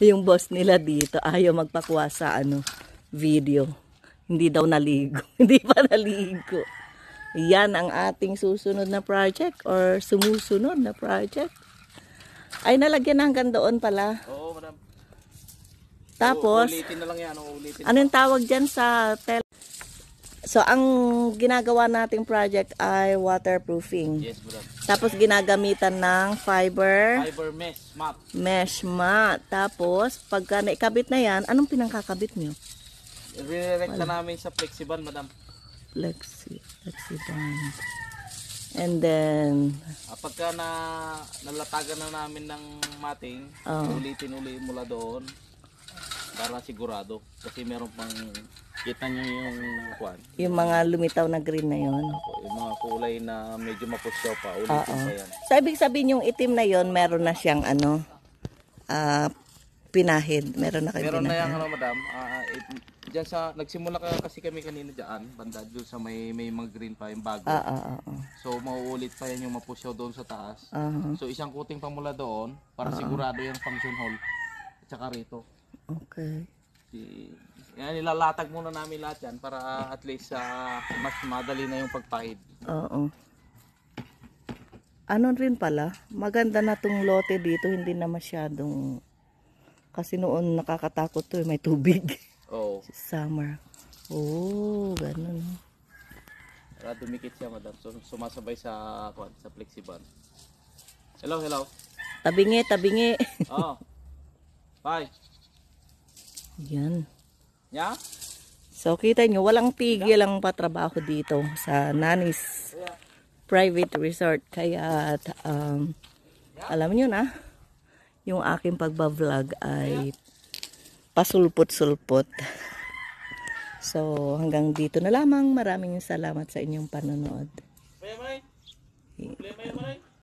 Yung boss nila dito, ayaw magpakuha sa video. Hindi daw naligo. Hindi pa naligo. Yan ang ating susunod na project or sumusunod na project. Ay, nalagyan na hanggang doon pala. Oo, madam. Tapos, ulitin na lang yan. Ulitin. anong tawag dyan sa So, ang ginagawa nating project ay waterproofing. Yes, madam. Tapos, ginagamitan ng fiber mesh mat. Tapos, pagka naikabit na yan, anong pinangkakabit nyo? I-redirect na namin sa flexiban, madam. Flexiband. And then, Pagka nalatagan na namin ng mating, ulitin mula doon para sigurado. Kasi meron pang, kita nyo yung kwan. yung mga lumitaw na green na yon. Yung mga kulay na medyo mapusyaw pa, ulitin pa yan. So, ibig sabihin yung itim na yon, meron na siyang pinahid. Meron na kayo Meron na pinahid. yan, madam. Diyan nagsimula kasi kami kanina diyan, banda doon sa may mga green pa yung bago. So mauulit pa yan yung mapusyaw doon sa taas. So isang kuting pa mula doon para sigurado yung function hall at saka rito. Okay. Yan, nilalatag muna namin lahat yan para at least mas madali na yung pagpahid. Oo. Ano rin pala, maganda na tong lote dito, hindi na masyadong, kasi noon nakakatakot to, may tubig. Oo. Summer. Oh, ganun. Para dumikit siya, madam. So sumasabay sa flexiban. Hello. Tabingi. Oh. Bye. Yan. Yeah? So, kita nyo, walang tigil ang patrabaho dito sa Nani's Private Resort. Kaya, alam nyo na, yung aking pagbablog ay pasulpot-sulpot. So, hanggang dito na lamang. Maraming salamat sa inyong panonood.